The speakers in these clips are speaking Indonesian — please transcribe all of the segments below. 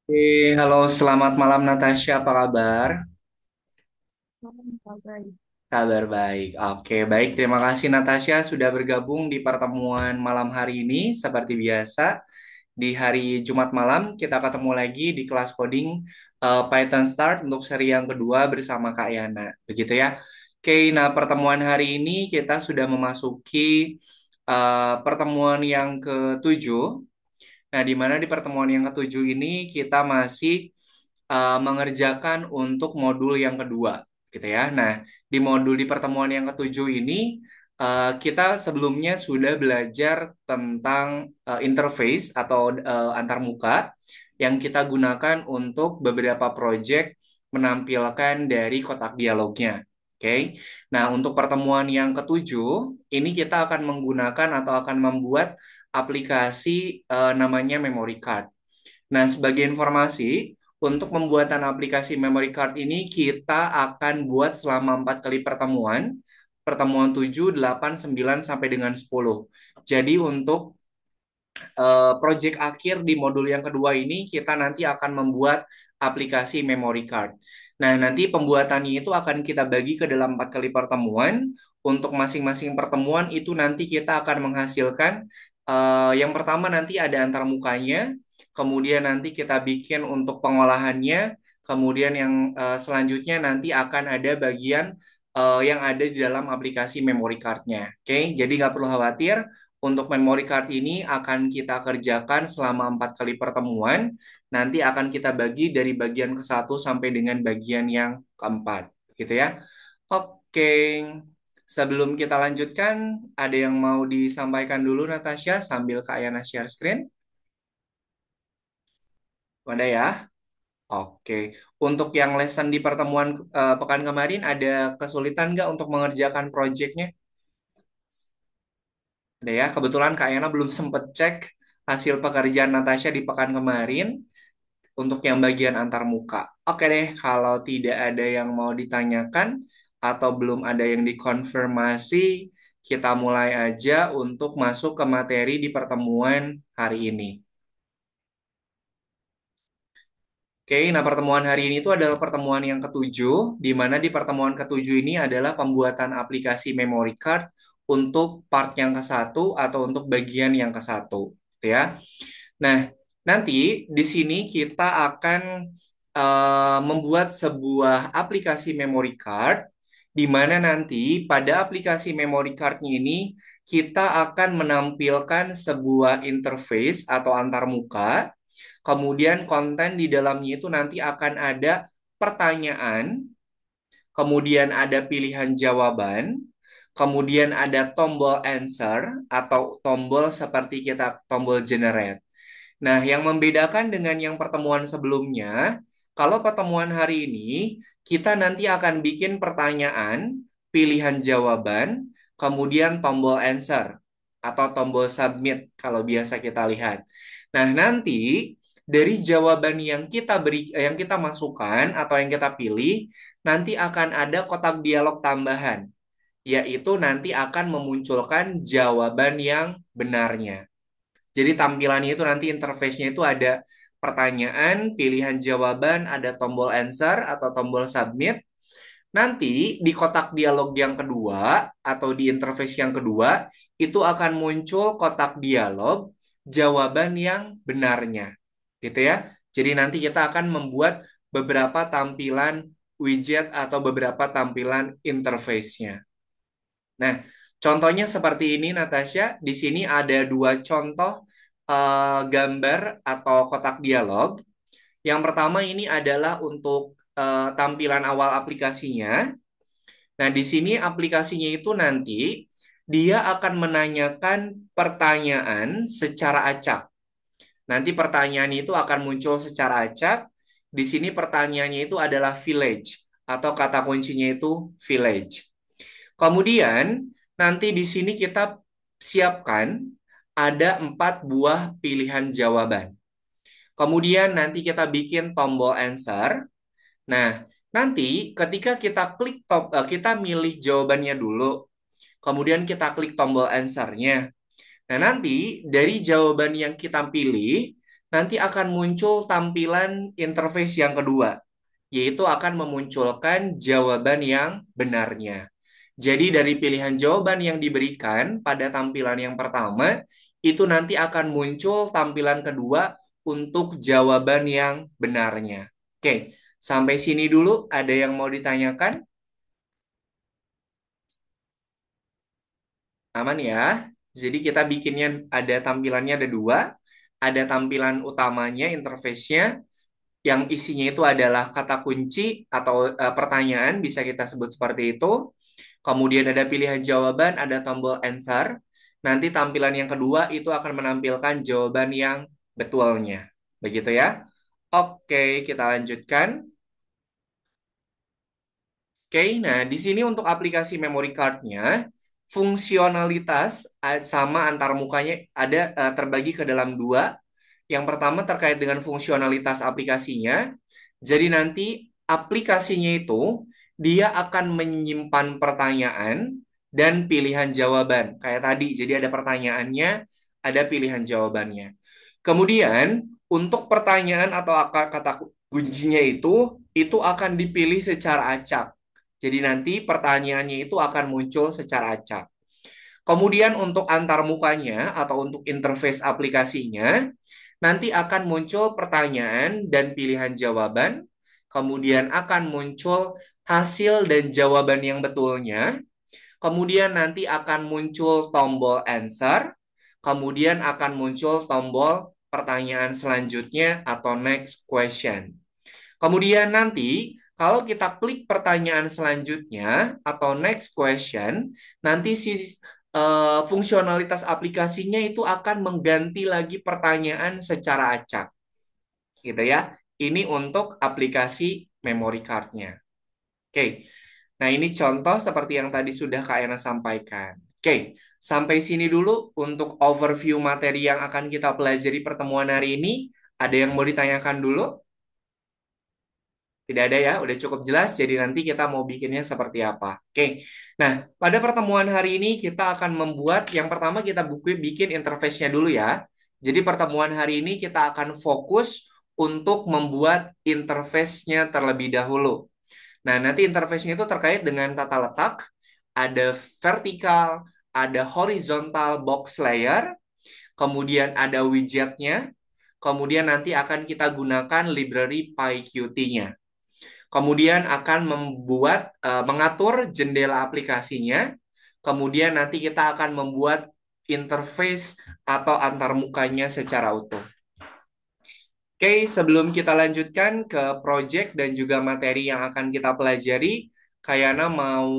Halo, selamat malam Natasha, apa kabar? Baik. Kabar baik. Oke, baik. Terima kasih Natasha sudah bergabung di pertemuan malam hari ini. Seperti biasa, di hari Jumat malam kita ketemu lagi di kelas coding Python Start untuk seri yang kedua bersama Kak Yana. Begitu ya. Oke, nah pertemuan hari ini kita sudah memasuki pertemuan yang ketujuh. Nah, di mana di pertemuan yang ketujuh ini kita masih mengerjakan untuk modul yang kedua, gitu ya. Nah, di modul di pertemuan yang ketujuh ini kita sebelumnya sudah belajar tentang interface atau antarmuka yang kita gunakan untuk beberapa project menampilkan dari kotak dialognya. Oke. Nah, untuk pertemuan yang ketujuh, ini kita akan menggunakan atau akan membuat aplikasi namanya memory card. Nah, sebagai informasi, untuk pembuatan aplikasi memory card ini kita akan buat selama 4 kali pertemuan, pertemuan 7, 8, 9, sampai dengan 10. Jadi untuk project akhir di modul yang kedua ini kita nanti akan membuat aplikasi memory card. Nah, nanti pembuatannya itu akan kita bagi ke dalam 4 kali pertemuan. Untuk masing-masing pertemuan itu nanti kita akan menghasilkan yang pertama nanti ada antarmukanya, kemudian nanti kita bikin untuk pengolahannya, kemudian yang selanjutnya nanti akan ada bagian yang ada di dalam aplikasi memory card-nya. Oke, jadi nggak perlu khawatir. Untuk memory card ini akan kita kerjakan selama 4 kali pertemuan. Nanti akan kita bagi dari bagian ke satu sampai dengan bagian yang keempat. Gitu ya. Oke. Sebelum kita lanjutkan, ada yang mau disampaikan dulu Natasha sambil Kak Yana share screen? Ada ya? Oke. Untuk yang lesson di pertemuan pekan kemarin, ada kesulitan nggak untuk mengerjakan projectnya? Ada ya, kebetulan Kak Yana belum sempet cek hasil pekerjaan Natasha di pekan kemarin untuk yang bagian antar muka. Oke deh, kalau tidak ada yang mau ditanyakan atau belum ada yang dikonfirmasi, kita mulai aja untuk masuk ke materi di pertemuan hari ini. Oke, nah pertemuan hari ini itu adalah pertemuan yang ketujuh, di mana di pertemuan ketujuh ini adalah pembuatan aplikasi memory card untuk part yang ke satu atau untuk bagian yang ke satu, gitu ya. Nah, nanti di sini kita akan membuat sebuah aplikasi memory card, di mana nanti pada aplikasi memory card-nya ini kita akan menampilkan sebuah interface atau antarmuka. Kemudian konten di dalamnya itu nanti akan ada pertanyaan, kemudian ada pilihan jawaban, kemudian ada tombol answer atau tombol seperti kita tombol generate. Nah, yang membedakan dengan yang pertemuan sebelumnya, kalau pertemuan hari ini kita nanti akan bikin pertanyaan, pilihan jawaban, kemudian tombol answer atau tombol submit kalau biasa kita lihat. Nah, nanti dari jawaban yang kita beri yang kita masukkan atau yang kita pilih, nanti akan ada kotak dialog tambahan, yaitu nanti akan memunculkan jawaban yang benarnya. Jadi tampilannya itu nanti interface-nya itu ada pertanyaan, pilihan jawaban, ada tombol answer atau tombol submit. Nanti di kotak dialog yang kedua atau di interface yang kedua itu akan muncul kotak dialog jawaban yang benarnya. Gitu ya. Jadi nanti kita akan membuat beberapa tampilan widget atau beberapa tampilan interface-nya. Nah, contohnya seperti ini, Natasha. Di sini ada dua contoh gambar atau kotak dialog. Yang pertama ini adalah untuk tampilan awal aplikasinya. Nah, di sini aplikasinya itu nanti dia akan menanyakan pertanyaan secara acak. Nanti pertanyaan itu akan muncul secara acak. Di sini pertanyaannya itu adalah village atau kata kuncinya itu village. Kemudian nanti di sini kita siapkan ada 4 buah pilihan jawaban. Kemudian nanti kita bikin tombol answer. Nah, nanti ketika kita kita milih jawabannya dulu, kemudian kita klik tombol answer-nya. Nah, nanti dari jawaban yang kita pilih, nanti akan muncul tampilan interface yang kedua, yaitu akan memunculkan jawaban yang benarnya. Jadi dari pilihan jawaban yang diberikan pada tampilan yang pertama, itu nanti akan muncul tampilan kedua untuk jawaban yang benarnya. Oke, sampai sini dulu ada yang mau ditanyakan? Aman ya? Jadi kita bikinnya ada tampilannya ada dua. Ada tampilan utamanya, interface-nya, yang isinya itu adalah kata kunci atau pertanyaan, bisa kita sebut seperti itu. Kemudian ada pilihan jawaban, ada tombol answer. Nanti tampilan yang kedua itu akan menampilkan jawaban yang betulnya. Begitu ya? Oke, kita lanjutkan. Oke, nah di sini untuk aplikasi memory card-nya, fungsionalitas sama antar mukanya ada terbagi ke dalam dua. Yang pertama terkait dengan fungsionalitas aplikasinya. Jadi nanti aplikasinya itu dia akan menyimpan pertanyaan dan pilihan jawaban. Kayak tadi, jadi ada pertanyaannya, ada pilihan jawabannya. Kemudian untuk pertanyaan atau kata kuncinya itu akan dipilih secara acak. Jadi nanti pertanyaannya itu akan muncul secara acak. Kemudian untuk antar mukanya atau untuk interface aplikasinya, nanti akan muncul pertanyaan dan pilihan jawaban, kemudian akan muncul hasil dan jawaban yang betulnya, kemudian nanti akan muncul tombol answer, kemudian akan muncul tombol pertanyaan selanjutnya atau next question. Kemudian nanti kalau kita klik pertanyaan selanjutnya atau next question, nanti fungsionalitas aplikasinya itu akan mengganti lagi pertanyaan secara acak, gitu ya. Ini untuk aplikasi memory card-nya. Oke. Nah, ini contoh seperti yang tadi sudah Kak Ena sampaikan. Oke, sampai sini dulu untuk overview materi yang akan kita pelajari pertemuan hari ini. Ada yang mau ditanyakan dulu? Tidak ada ya, udah cukup jelas. Jadi nanti kita mau bikinnya seperti apa. Oke, nah pada pertemuan hari ini kita akan membuat, yang pertama kita bikin interface-nya dulu ya. Jadi pertemuan hari ini kita akan fokus untuk membuat interface-nya terlebih dahulu. Nah, nanti interface-nya itu terkait dengan tata letak, ada vertikal, ada horizontal box layer, kemudian ada widgetnya, kemudian nanti akan kita gunakan library PyQt-nya. Kemudian akan mengatur jendela aplikasinya. Kemudian nanti kita akan membuat interface atau antarmukanya secara utuh. Oke, sebelum kita lanjutkan ke project dan juga materi yang akan kita pelajari, Kayana mau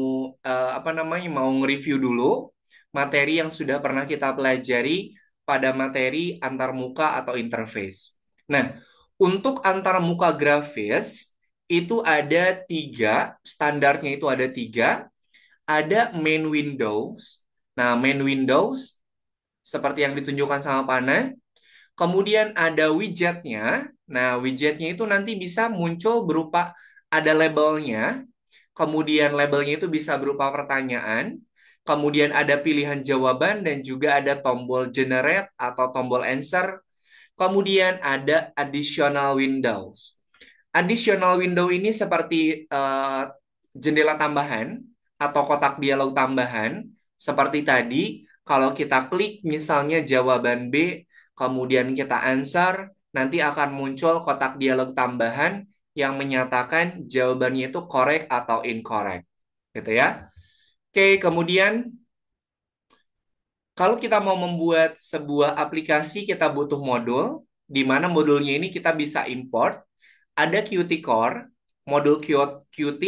mau nge-review dulu materi yang sudah pernah kita pelajari pada materi antarmuka atau interface. Nah, untuk antarmuka grafis itu ada tiga, standarnya itu ada tiga. Ada main windows. Nah, main windows seperti yang ditunjukkan sama panah. Kemudian ada widgetnya. Nah, widgetnya itu nanti bisa muncul berupa ada labelnya. Kemudian labelnya itu bisa berupa pertanyaan. Kemudian ada pilihan jawaban dan juga ada tombol generate atau tombol answer. Kemudian ada additional windows. Additional window ini seperti jendela tambahan atau kotak dialog tambahan. Seperti tadi, kalau kita klik misalnya jawaban B, kemudian kita answer, nanti akan muncul kotak dialog tambahan yang menyatakan jawabannya itu correct atau incorrect. Gitu ya. Oke, kemudian kalau kita mau membuat sebuah aplikasi, kita butuh modul, di mana modulnya ini kita bisa import. Ada Qt Core, modul Qt,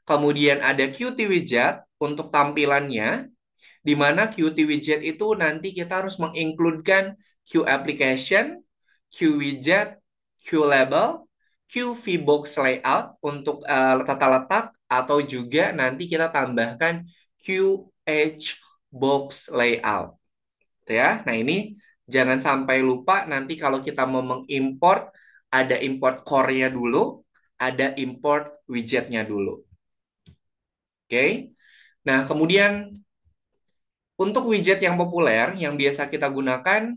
kemudian ada Qt Widget untuk tampilannya, di mana Qt Widget itu nanti kita harus mengincludekan Q Application, Q Widget, Q Label, Q VBox Layout untuk tata letak, atau juga nanti kita tambahkan Q Edge Box Layout. Ya, nah ini jangan sampai lupa nanti kalau kita mau mengimport, ada import core-nya dulu, ada import widgetnya dulu. Oke. Nah, kemudian untuk widget yang populer yang biasa kita gunakan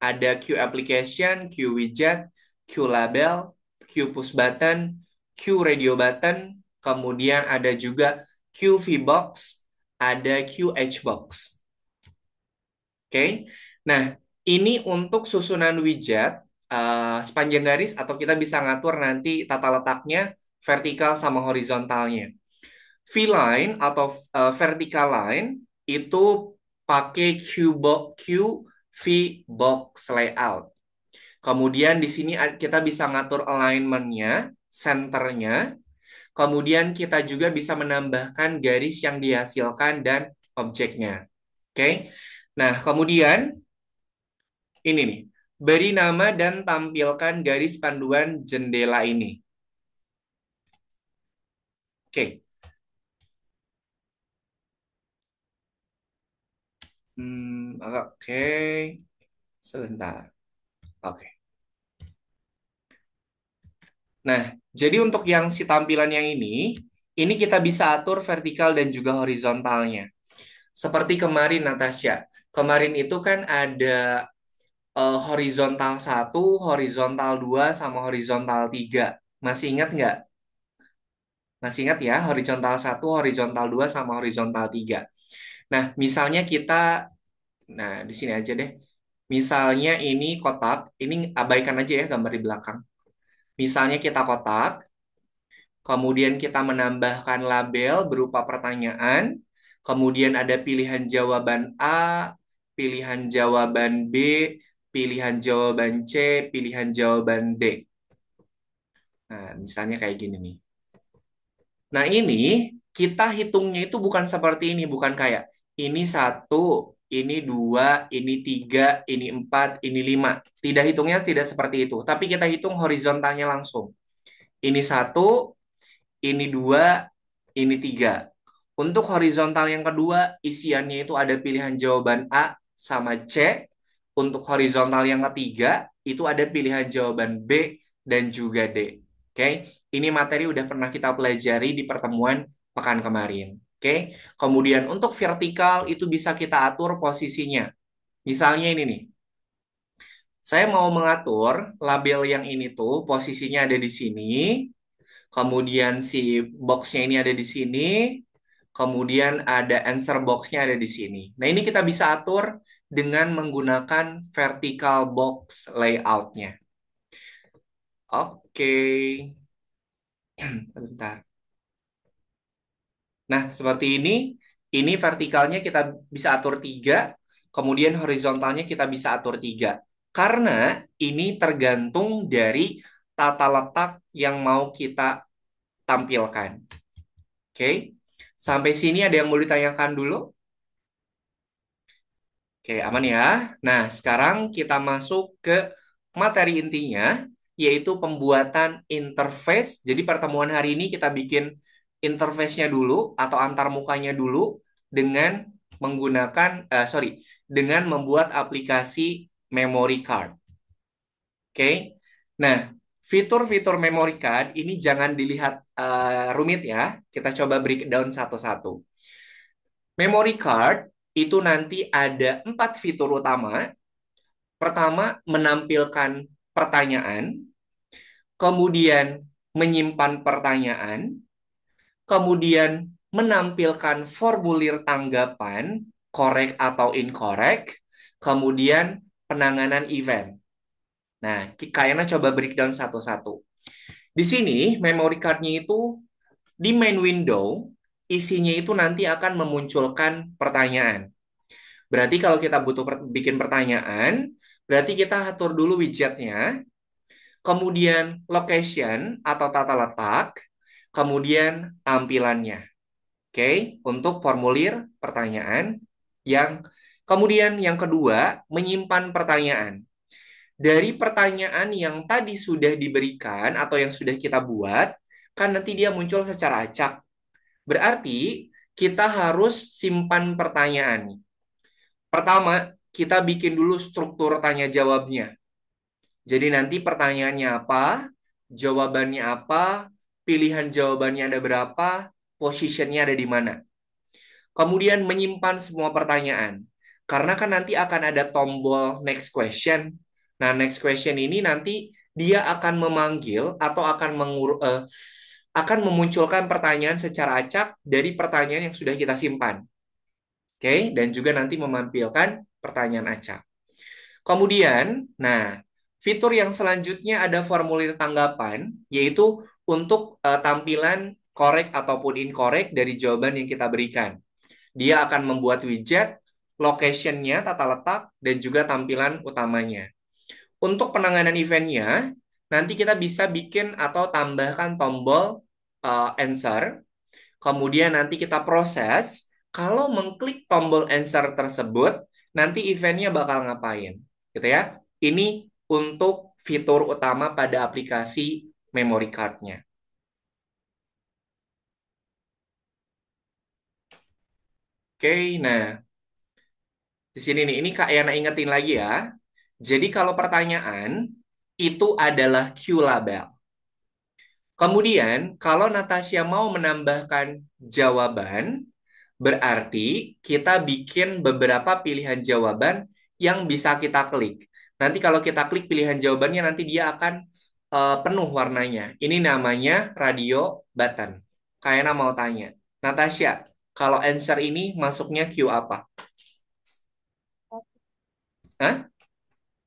ada Q application, Q widget, Q label, Q push button, Q radio button, kemudian ada juga Q VBox, ada Q Hbox. Oke. Nah, ini untuk susunan widget sepanjang garis atau kita bisa ngatur nanti tata letaknya vertikal sama horizontalnya. V-line atau vertical line itu pakai Q V box layout. Kemudian di sini kita bisa ngatur alignment-nya, centernya. Kemudian kita juga bisa menambahkan garis yang dihasilkan dan objeknya. Oke. Nah, kemudian ini nih, beri nama dan tampilkan garis panduan jendela ini. Oke. Oke. Sebentar. Oke. Nah, jadi untuk yang si tampilan yang ini kita bisa atur vertikal dan juga horizontalnya. Seperti kemarin, Natasha. Kemarin itu kan ada horizontal 1, horizontal 2, sama horizontal 3. Masih ingat nggak? Masih ingat ya, horizontal 1, horizontal 2, sama horizontal 3. Nah, misalnya nah di sini aja deh. Misalnya ini kotak, ini abaikan aja ya gambar di belakang. Misalnya kita kotak, kemudian kita menambahkan label berupa pertanyaan, kemudian ada pilihan jawaban A, pilihan jawaban B, pilihan jawaban C, pilihan jawaban D. Nah, misalnya kayak gini nih. Nah, ini kita hitungnya itu bukan seperti ini, bukan kayak ini satu, ini dua, ini tiga, ini empat, ini lima. Tidak hitungnya tidak seperti itu, tapi kita hitung horizontalnya langsung. Ini satu, ini dua, ini tiga. Untuk horizontal yang kedua, isiannya itu ada pilihan jawaban A sama C. Untuk horizontal yang ketiga, itu ada pilihan jawaban B dan juga D. Oke, ini materi udah pernah kita pelajari di pertemuan pekan kemarin. Oke, kemudian untuk vertikal itu bisa kita atur posisinya. Misalnya ini nih, saya mau mengatur label yang ini tuh posisinya ada di sini, kemudian si boxnya ini ada di sini, kemudian ada answer boxnya ada di sini. Nah, ini kita bisa atur dengan menggunakan vertical box layoutnya. Oke, bentar. Nah, seperti ini. Ini vertikalnya kita bisa atur 3, kemudian horizontalnya kita bisa atur 3. Karena ini tergantung dari tata letak yang mau kita tampilkan. Oke, sampai sini ada yang mau ditanyakan dulu? Oke, aman ya. Nah, sekarang kita masuk ke materi intinya, yaitu pembuatan interface. Jadi pertemuan hari ini kita bikin interface-nya dulu atau antarmukanya dulu dengan menggunakan, dengan membuat aplikasi memory card. Oke, nah fitur-fitur memory card ini jangan dilihat rumit ya. Kita coba breakdown satu-satu. Memory card itu nanti ada 4 fitur utama. Pertama, menampilkan pertanyaan, kemudian menyimpan pertanyaan, kemudian menampilkan formulir tanggapan, correct atau incorrect, kemudian penanganan event. Nah, kayaknya coba breakdown satu-satu. Di sini, memory card-nya itu di main window, isinya itu nanti akan memunculkan pertanyaan. Berarti kalau kita butuh bikin pertanyaan, berarti kita atur dulu widgetnya, kemudian location atau tata letak, kemudian tampilannya. Oke, untuk formulir pertanyaan yang kemudian yang kedua, menyimpan pertanyaan. Dari pertanyaan yang tadi sudah diberikan atau yang sudah kita buat, kan nanti dia muncul secara acak. Berarti kita harus simpan pertanyaan. Pertama, kita bikin dulu struktur tanya jawabnya. Jadi nanti pertanyaannya apa, jawabannya apa, pilihan jawabannya ada berapa, positionnya ada di mana. Kemudian menyimpan semua pertanyaan. Karena kan nanti akan ada tombol next question. Nah, next question ini nanti dia akan memanggil atau akan memunculkan pertanyaan secara acak dari pertanyaan yang sudah kita simpan. Oke, dan juga nanti menampilkan pertanyaan acak. Kemudian, nah, fitur yang selanjutnya ada formulir tanggapan, yaitu untuk tampilan korek ataupun incorrect dari jawaban yang kita berikan. Dia akan membuat widget, location-nya, tata letak, dan juga tampilan utamanya. Untuk penanganan eventnya, nanti kita bisa bikin atau tambahkan tombol answer, kemudian nanti kita proses. Kalau mengklik tombol answer tersebut, nanti eventnya bakal ngapain, gitu ya. Ini untuk fitur utama pada aplikasi memory card-nya. Oke, nah di sini nih, ini Kak Yana ingetin lagi ya. Jadi kalau pertanyaan itu adalah Q label. Kemudian kalau Natasha mau menambahkan jawaban, berarti kita bikin beberapa pilihan jawaban yang bisa kita klik. Nanti kalau kita klik pilihan jawabannya, nanti dia akan penuh warnanya. Ini namanya radio button. Kayaknya mau tanya, Natasha, kalau answer ini masuknya Q apa? Hah?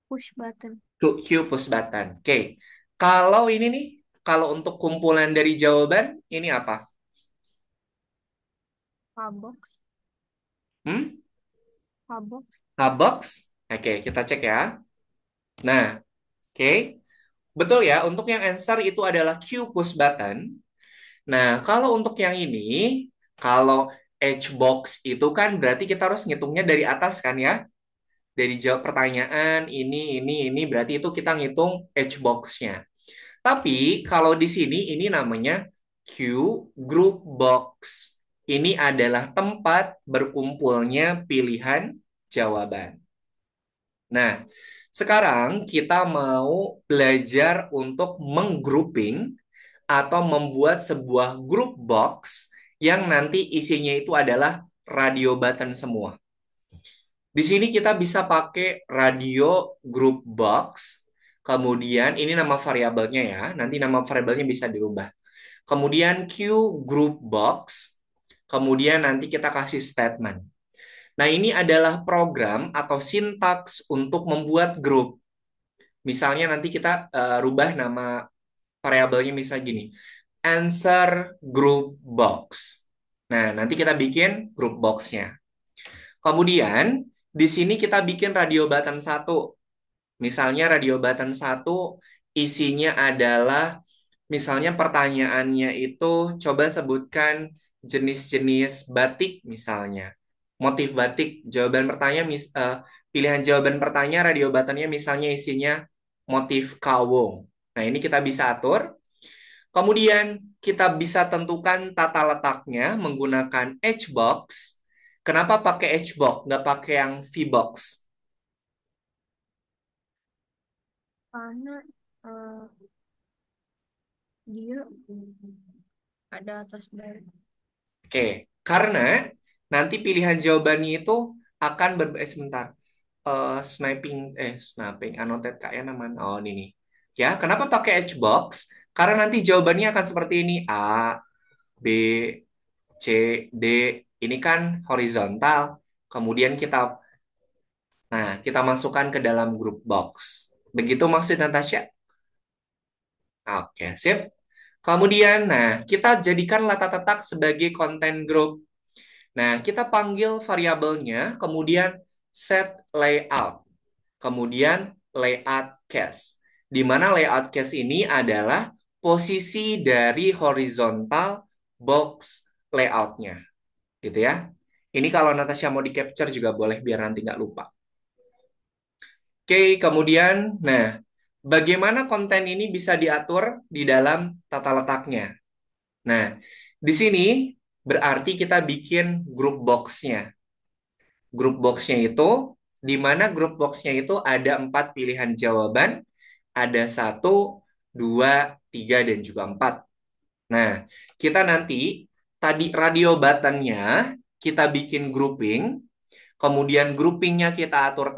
Push button. Q push button. Oke. Kalau ini nih, kalau untuk kumpulan dari jawaban, ini apa? Hubbox. Hmm? Hubbox. Hubbox? Oke, kita cek ya. Nah, oke. Betul ya, untuk yang answer itu adalah Q push button. Nah, kalau untuk yang ini, kalau Hbox itu kan berarti kita harus ngitungnya dari atas kan ya? Dari jawab pertanyaan, ini, berarti itu kita ngitung Hbox-nya. Tapi kalau di sini ini namanya Q group box. Ini adalah tempat berkumpulnya pilihan jawaban. Nah, sekarang kita mau belajar untuk menggrouping atau membuat sebuah group box yang nanti isinya itu adalah radio button semua. Di sini kita bisa pakai radio group box. Kemudian ini nama variabelnya ya. Nanti nama variabelnya bisa dirubah. Kemudian Q group box. Kemudian nanti kita kasih statement. Nah, ini adalah program atau sintaks untuk membuat grup. Misalnya nanti kita rubah nama variabelnya misal gini. Answer group box. Nah, nanti kita bikin group box-nya. Kemudian, di sini kita bikin radio button satu. Misalnya radio button satu isinya adalah, misalnya pertanyaannya itu coba sebutkan jenis-jenis batik misalnya. Motif batik, pilihan jawaban pertanyaan radio buttonnya misalnya isinya motif kawung. Nah, ini kita bisa atur. Kemudian kita bisa tentukan tata letaknya menggunakan Hbox. Kenapa pakai Hbox, nggak pakai yang Vbox? Karena eh, dia ada atas bawah. Oke, karena nanti pilihan jawabannya itu akan sebentar. Sniping, annotate kayak namanya. Oh, ini nih. Ya, kenapa pakai Hbox? Karena nanti jawabannya akan seperti ini. A, B, C, D. Ini kan horizontal. Kemudian kita masukkan ke dalam group box. Begitu maksud Natasha? Oke, sip. Kemudian, kita jadikan tata letak sebagai content group. Nah, kita panggil variabelnya, kemudian set layout, kemudian layout case. Di mana layout case ini adalah posisi dari horizontal box layoutnya, gitu ya. Ini kalau Natasha mau di capture juga boleh biar nanti nggak lupa. Oke, kemudian, bagaimana konten ini bisa diatur di dalam tata letaknya? Nah, di sini berarti kita bikin group box-nya. Group box-nya itu, di mana group box-nya itu ada 4 pilihan jawaban, ada 1, 2, 3, dan juga 4. Nah, kita nanti, tadi radio button-nya, kita bikin grouping, Kemudian groupingnya kita atur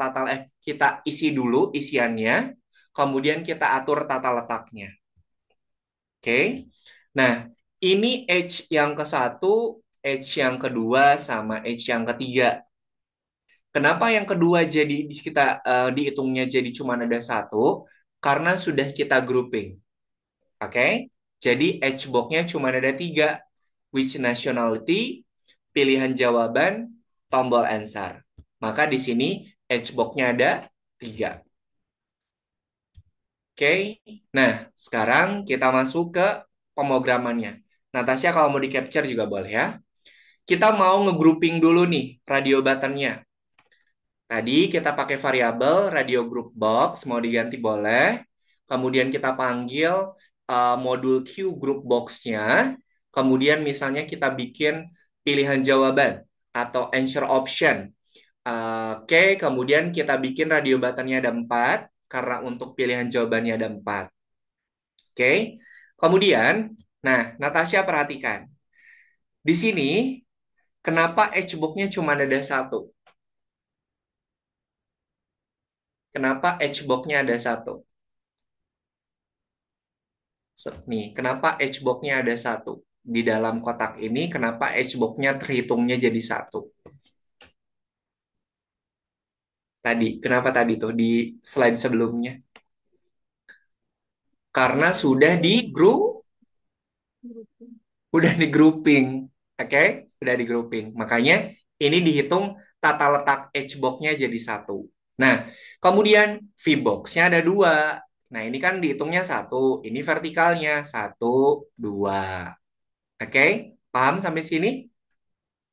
kita isi dulu isiannya, kemudian kita atur tata letaknya. Oke. Nah, ini edge yang ke satu, edge yang kedua, sama edge yang ketiga. Kenapa yang kedua jadi dihitungnya jadi cuma ada satu? Karena sudah kita grouping. Oke. Jadi edge box-nya cuma ada tiga. Which nationality, pilihan jawaban, tombol answer. Maka di sini edge box-nya ada tiga. Oke. Nah, sekarang kita masuk ke pemrogramannya. Natasha kalau mau di-capture juga boleh ya. Kita mau nge-grouping dulu nih radio button-nya. Tadi kita pakai variabel radio group box, mau diganti boleh. Kemudian kita panggil modul Q group box-nya. Kemudian misalnya kita bikin pilihan jawaban atau answer option. Oke, kemudian kita bikin radio button-nya ada 4, karena untuk pilihan jawabannya ada 4. Oke, kemudian, nah Natasha perhatikan. Di sini, kenapa Hbox-nya cuma ada satu? Kenapa Hbox-nya ada satu? Nih, kenapa Hbox-nya ada satu? Di dalam kotak ini, kenapa Hbox-nya terhitungnya jadi satu? Tadi, kenapa tadi tuh di slide sebelumnya? Karena sudah di group, Grouping. udah di grouping, oke? Udah di grouping. Makanya ini dihitung tata letak Hbox-nya jadi satu. Nah, kemudian V-box-nya ada dua. Nah, ini kan dihitungnya satu. Ini vertikalnya satu, dua. Oke? Paham sampai sini?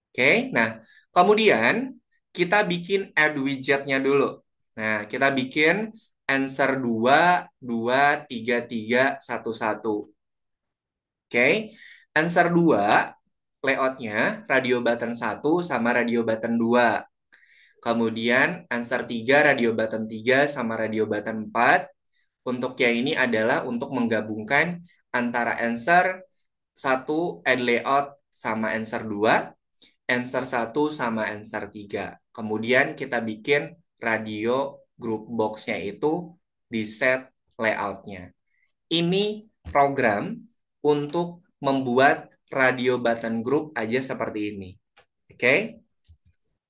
Oke, nah kemudian kita bikin add widgetnya dulu. Nah, kita bikin answer 2, 2, 3, 3, 1, 1. Oke, answer 2 layoutnya radio button satu sama radio button 2. Kemudian answer 3 radio button 3 sama radio button 4. Untuk yang ini adalah untuk menggabungkan antara answer satu add layout sama answer 2, answer satu sama answer 3. Kemudian kita bikin radio group box-nya itu di set layout-nya. Ini program untuk membuat radio button group aja seperti ini. Oke,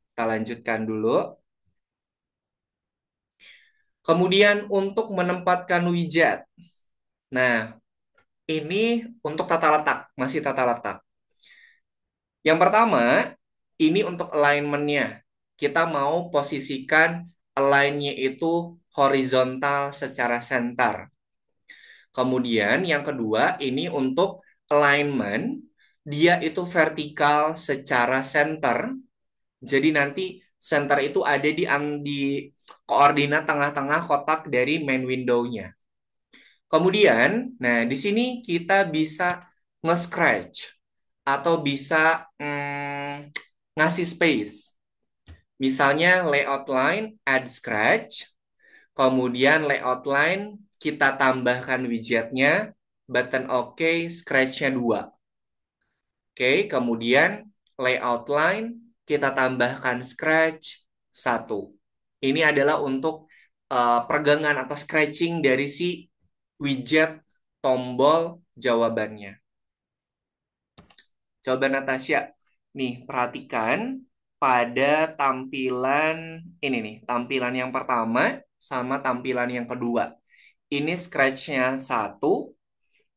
kita lanjutkan dulu. Kemudian untuk menempatkan widget. Nah, ini untuk tata letak, masih tata letak. Yang pertama, ini untuk alignment-nya. Kita mau posisikan align-nya itu horizontal secara center. Kemudian yang kedua, ini untuk alignment, dia itu vertikal secara center. Jadi nanti center itu ada di koordinat tengah-tengah kotak dari main window-nya. Kemudian, nah di sini kita bisa nge-scratch atau bisa ngasih space. Misalnya layout line, add scratch, kemudian layout line kita tambahkan widgetnya, button OK, scratch-nya 2. Oke, kemudian layout line kita tambahkan scratch 1. Ini adalah untuk pergangan atau scratching dari si widget tombol jawabannya. Coba Natasha, nih perhatikan pada tampilan ini nih, tampilan yang pertama sama tampilan yang kedua. Ini scratch-nya 1,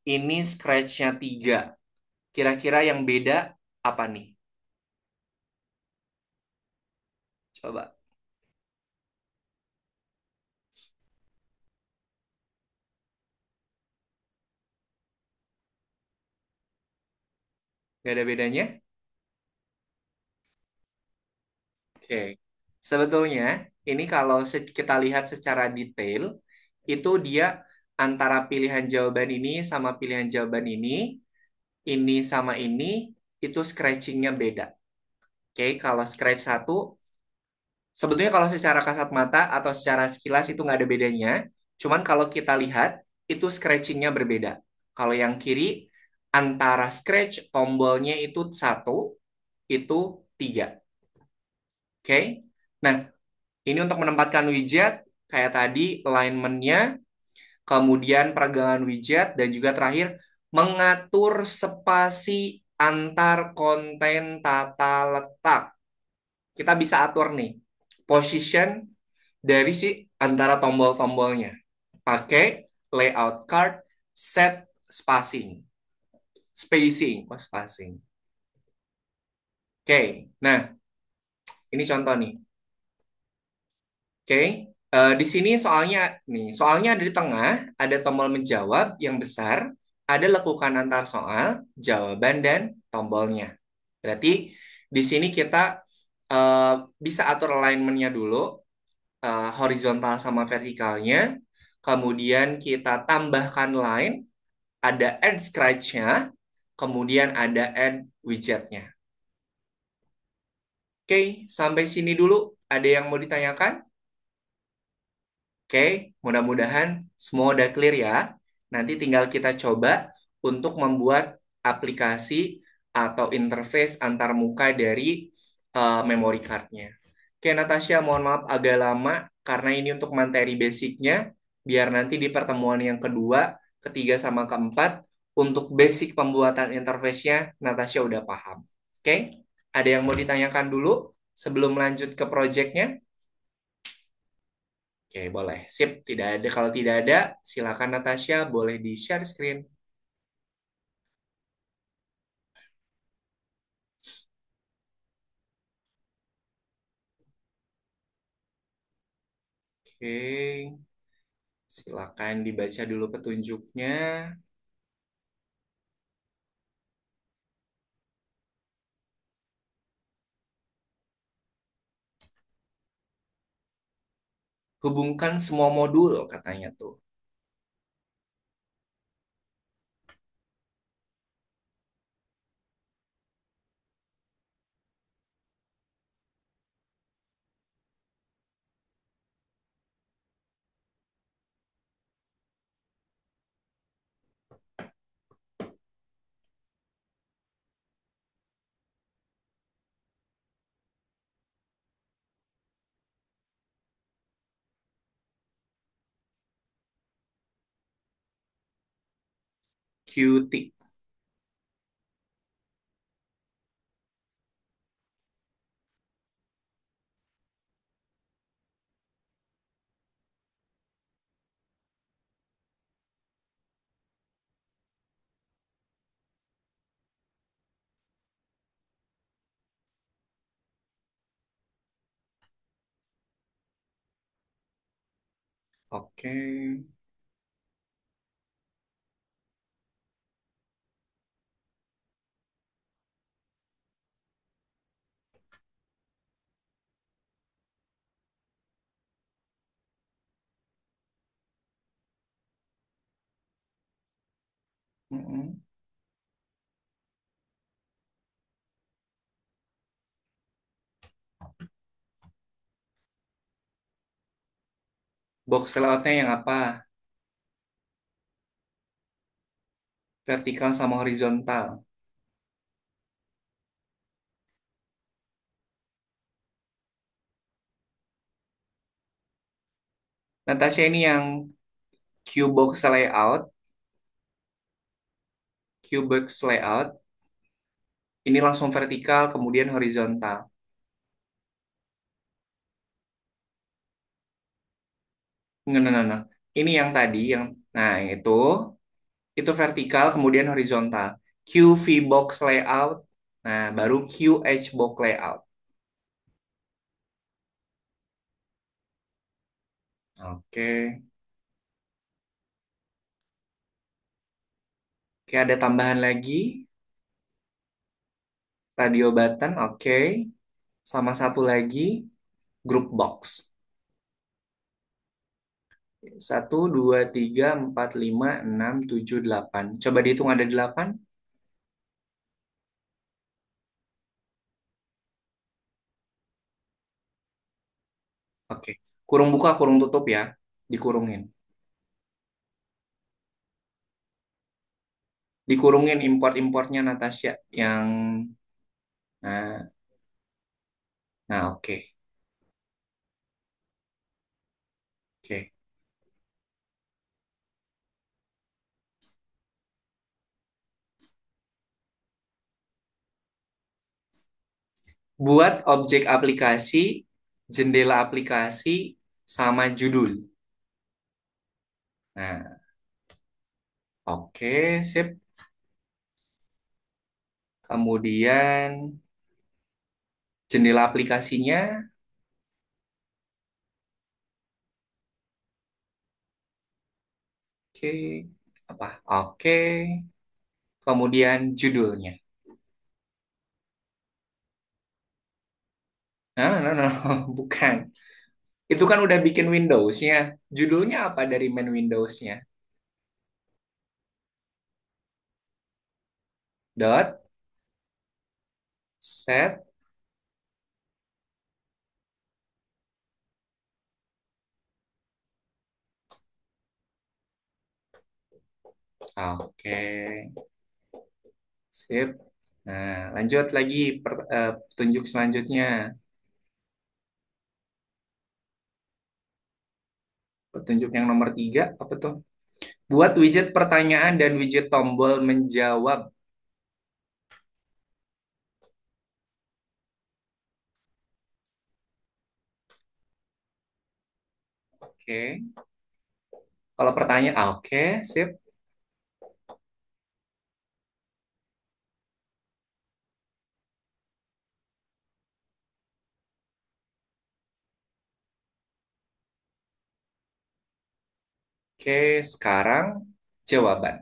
ini scratch-nya 3. Kira-kira yang beda apa nih? Coba. Gak ada bedanya? Oke. Sebetulnya ini kalau kita lihat secara detail, itu dia antara pilihan jawaban ini sama pilihan jawaban ini sama ini, itu scratchingnya beda. Oke, kalau scratch satu, sebetulnya kalau secara kasat mata atau secara sekilas itu nggak ada bedanya. Cuman kalau kita lihat, itu scratchingnya berbeda. Kalau yang kiri, antara scratch tombolnya itu satu, itu tiga. Oke? Nah, ini untuk menempatkan widget, kayak tadi alignment-nya, kemudian peregangan widget, dan juga terakhir mengatur spasi antar konten tata letak. Kita bisa atur nih, position dari si antara tombol-tombolnya. Pakai layout card, set spacing. Spacing, kok spacing. Oke, nah ini contoh nih. Oke, di sini soalnya ada di tengah, ada tombol menjawab yang besar, ada lekukan antar soal, jawaban dan tombolnya. Berarti di sini kita eh, bisa atur alignment-nya dulu, horizontal sama vertikalnya, kemudian kita tambahkan line, ada add scratch-nya, kemudian ada add widget-nya. Oke, sampai sini dulu. Ada yang mau ditanyakan? Oke, mudah-mudahan semua udah clear ya. Nanti tinggal kita coba untuk membuat aplikasi atau interface antar muka dari memory card-nya. Oke, Natasha, mohon maaf agak lama karena ini untuk materi basicnya. Biar nanti di pertemuan yang kedua, ketiga, sama keempat, untuk basic pembuatan interface-nya, Natasha udah paham. Oke, ada yang mau ditanyakan dulu sebelum lanjut ke project-nya? Oke, boleh. Sip, tidak ada. Kalau tidak ada, silakan Natasha, boleh di-share screen. Oke, silakan dibaca dulu petunjuknya. Hubungkan semua modul, katanya tuh. Qt. Oke. Mm-mm. Box layoutnya yang apa? Vertikal sama horizontal. Natasha ini yang Qbox layout, Qbox layout. Ini langsung vertikal, kemudian horizontal. Nggak, nggak, nggak, nggak. Ini yang tadi, nah itu vertikal, kemudian horizontal. QV box layout, nah baru QH box layout. Oke, oke ada tambahan lagi, radio button, oke. Sama satu lagi, group box. Satu, dua, tiga, empat, lima, enam, tujuh, delapan. Coba dihitung ada delapan. Oke, kurung buka, kurung tutup ya, dikurungin. Dikurungin import-importnya Natasha yang, nah, nah oke. Oke. Buat objek aplikasi, jendela aplikasi, sama judul. Nah, oke, sip. Kemudian jendela aplikasinya, oke. Apa? Oke. Kemudian judulnya. Nah, no, no, bukan. Itu kan udah bikin Windows-nya. Judulnya apa dari main Windows-nya? Dot, set, oke, sip. Nah, lanjut lagi petunjuk selanjutnya. Petunjuk yang nomor 3, apa tuh? Buat widget pertanyaan dan widget tombol menjawab. Oke. Kalau pertanyaan, oke, sip. Oke, sekarang jawaban.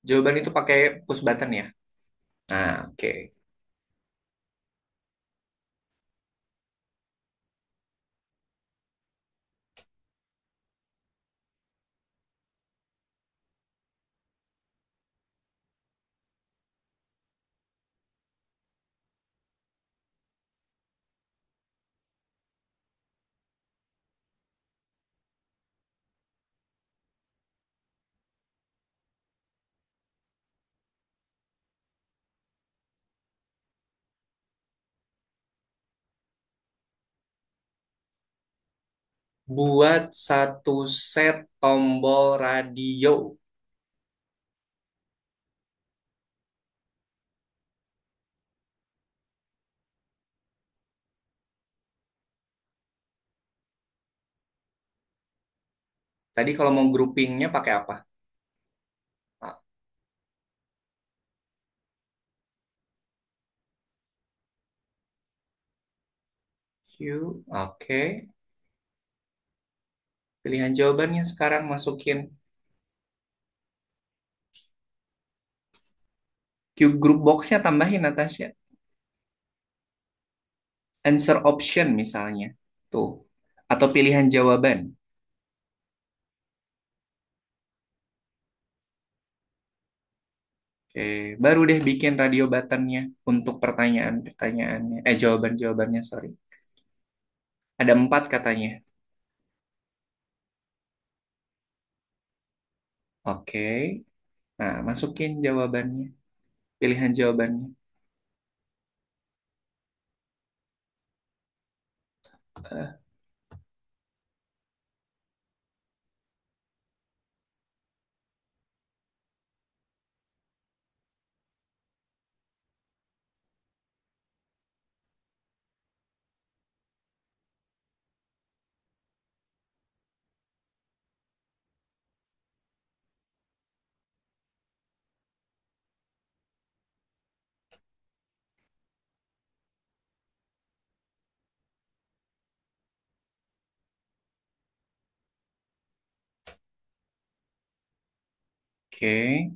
Jawaban itu pakai push button ya. Nah, oke. Buat satu set tombol radio. Tadi kalau mau groupingnya pakai apa? Ah, Q, oke. Pilihan jawabannya sekarang masukin. Q group box-nya tambahin Natasha. Answer option misalnya. Tuh. Atau pilihan jawaban. Oke, baru deh bikin radio buttonnya untuk pertanyaan-pertanyaannya. Jawaban-jawabannya, sorry. Ada 4 katanya. Oke. Nah, masukin jawabannya. Pilihan jawabannya. Eh, Oke.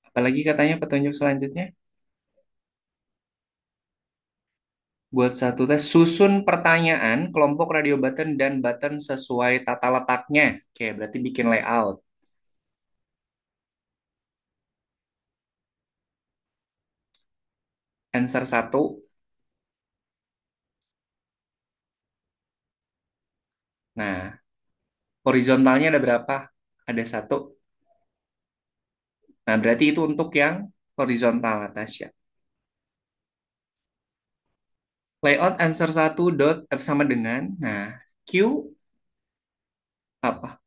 Apalagi katanya petunjuk selanjutnya? Buat satu tes, susun pertanyaan, kelompok radio button, dan button sesuai tata letaknya. Oke, berarti bikin layout. Answer satu. Nah, horizontalnya ada berapa? Ada satu. Nah, berarti itu untuk yang horizontal, Natasha. Layout answer satu dot sama dengan, nah, Q apa?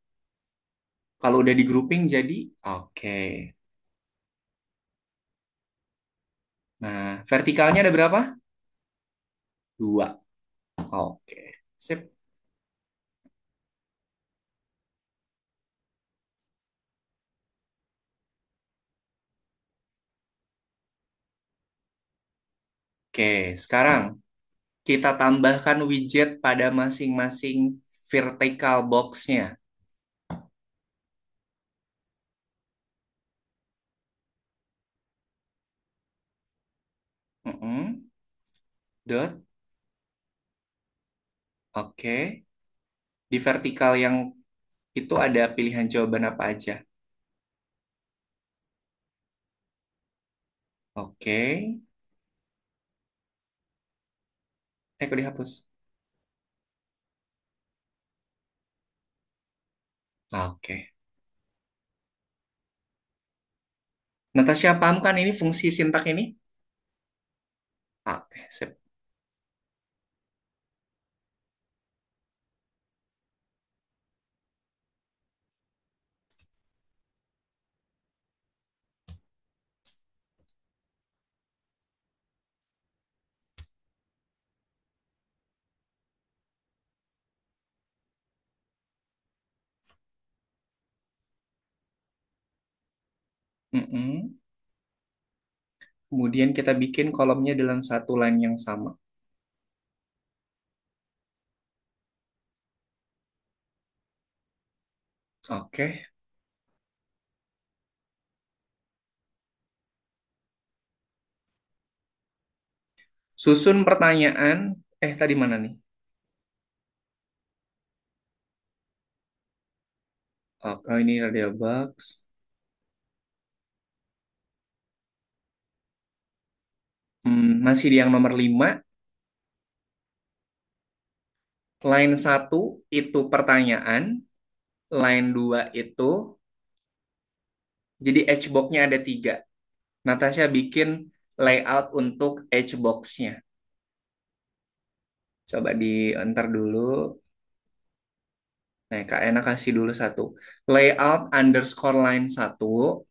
Kalau udah di grouping jadi, oke. Nah, vertikalnya ada berapa? Dua. Oke. Sip. Oke, sekarang kita tambahkan widget pada masing-masing vertical box-nya. Mm-mm. Dot. Oke. Di vertikal yang itu ada pilihan jawaban apa aja? Oke. Kok dihapus? Oke. Natasha paham kan ini fungsi sintak ini? Oke, sip. Mm-mm. Kemudian kita bikin kolomnya dalam satu line yang sama. Oke. Susun pertanyaan. Tadi mana nih? Oh, ini radio box. Masih di yang nomor 5. Line satu itu pertanyaan. Line 2 itu, jadi H-box-nya ada 3. Natasha bikin layout untuk H-box-nya. Coba di enter dulu. Nah, Kak Ena kasih dulu satu. Layout underscore line satu.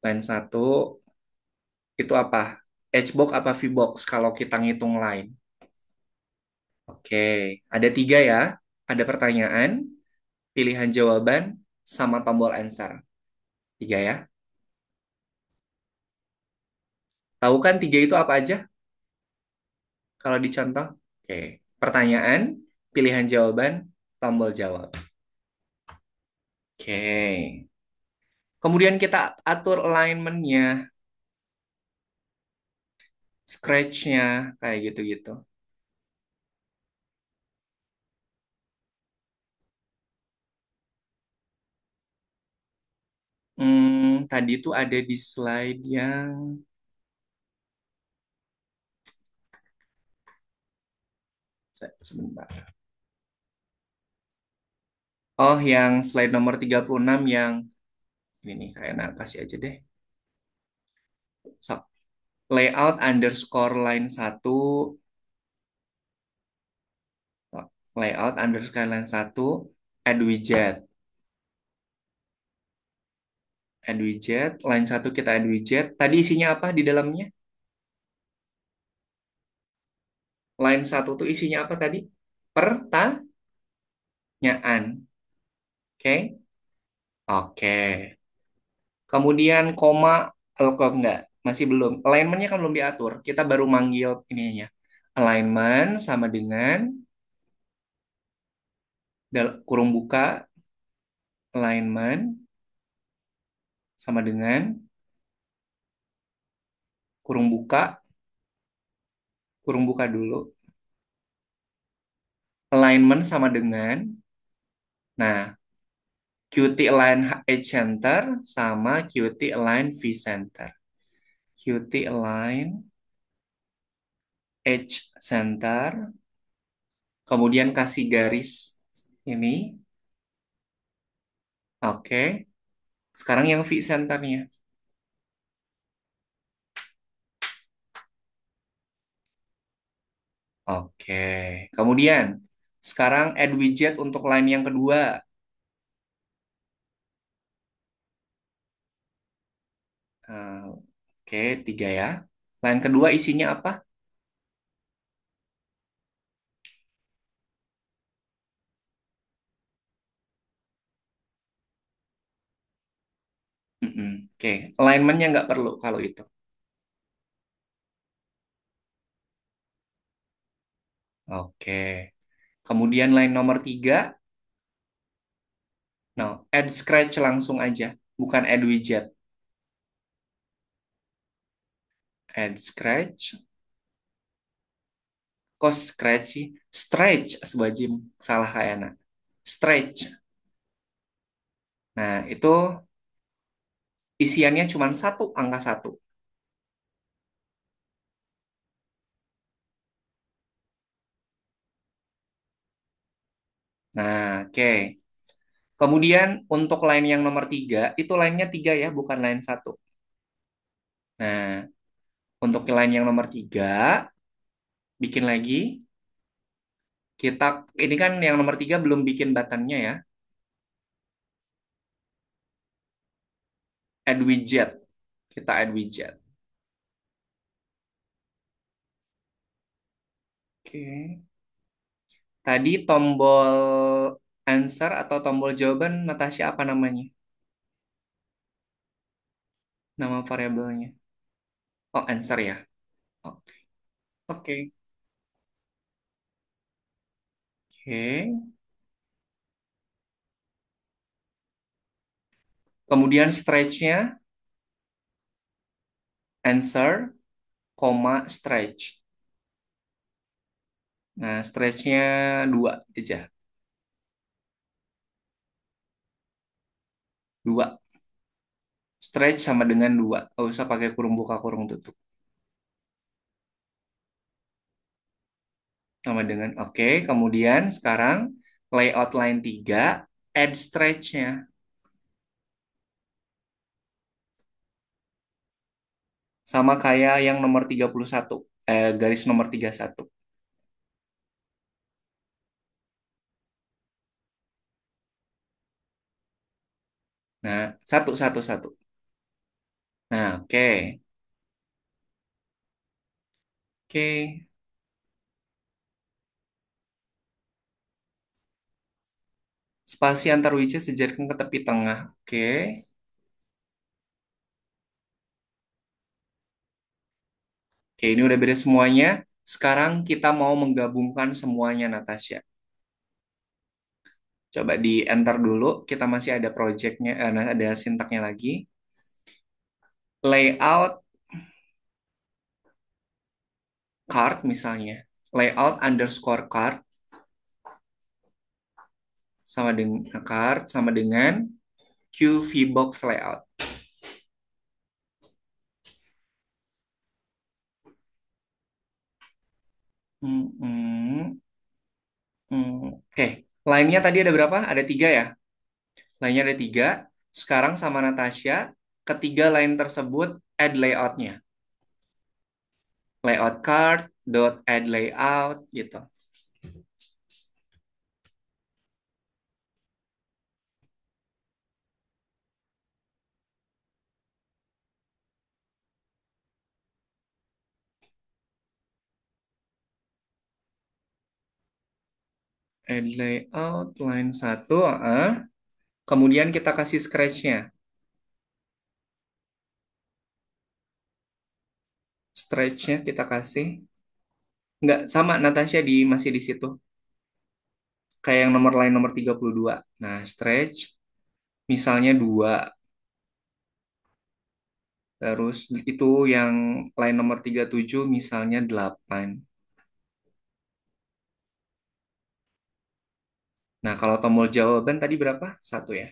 Line satu itu apa? H-box apa V-box kalau kita ngitung line? Oke, ada 3 ya. Ada pertanyaan, pilihan jawaban, sama tombol answer. 3 ya. Tahu kan 3 itu apa aja kalau dicontoh? Oke, pertanyaan, pilihan jawaban, tombol jawab. Oke. Kemudian kita atur alignment-nya, scratch-nya, kayak gitu-gitu. Tadi itu ada di slide yang sebentar. Oh, yang slide nomor 36 yang ini nih, kayak nah, kasih aja deh. So, layout underscore line satu, layout underscore line satu, add widget. Add widget, line satu kita add widget. Tadi isinya apa di dalamnya? Line satu tuh isinya apa tadi? Pertanyaan. Oke? Oke. Kemudian koma, kok enggak? Masih belum. Alignment-nya kan belum diatur. Kita baru manggil ininya. Alignment sama dengan kurung buka, alignment sama dengan kurung buka, kurung buka dulu. Alignment sama dengan, nah, Qt align H center sama Qt align V center. Qt align H center, kemudian kasih garis ini. Oke. Sekarang yang V centernya. Oke. Kemudian, sekarang add widget untuk line yang kedua. Eh, Oke, tiga ya. Line kedua isinya apa? Mm-mm. Oke, alignmentnya nggak perlu kalau itu. Oke. Kemudian line nomor tiga, no, add scratch langsung aja, bukan add widget. Add scratch, kok scratch sih? Stretch, sebajim, salah kayak anak. Stretch. Nah, itu isiannya cuma satu, angka satu. Nah, oke. Kemudian untuk line yang nomor tiga, itu line-nya tiga ya, bukan line satu. Nah, untuk line yang nomor tiga, bikin lagi. Kita, ini kan yang nomor tiga belum bikin buttonnya ya. Add widget. Kita add widget. Oke. Tadi tombol answer atau tombol jawaban Natasha apa namanya? Nama variabelnya. Oh, answer ya. Oke. Oke. Oke. Kemudian stretch-nya answer, koma stretch. Nah, stretch-nya dua aja. Dua. Stretch sama dengan dua. Gak usah pakai kurung buka, kurung tutup. Sama dengan oke. Kemudian sekarang layout line 3 add stretch-nya. Sama kayak yang nomor 31. Garis nomor 31. Nah, satu, satu, satu. Nah, oke. Oke. Spasi antar widget sejajarkan ke tepi tengah. Oke. Oke, ini udah beres semuanya. Sekarang kita mau menggabungkan semuanya, Natasha. Coba di enter dulu. Kita masih ada projectnya, ada sintaknya lagi. Layout card misalnya. Layout underscore card sama dengan QVBox layout. Hmm, hmm, Oke, line-nya tadi ada berapa? Ada tiga ya? Line-nya ada tiga. Sekarang sama Natasha, ketiga line tersebut add layout-nya. Layout card, dot add layout, gitu. Add layout, line satu. Kemudian kita kasih scratch-nya. Stretch-nya kita kasih. Nggak, sama Natasha masih di situ. Kayak yang nomor line nomor 32. Nah, stretch, misalnya 2. Terus itu yang line nomor 37 misalnya 8. Nah, kalau tombol jawaban tadi berapa? Satu ya.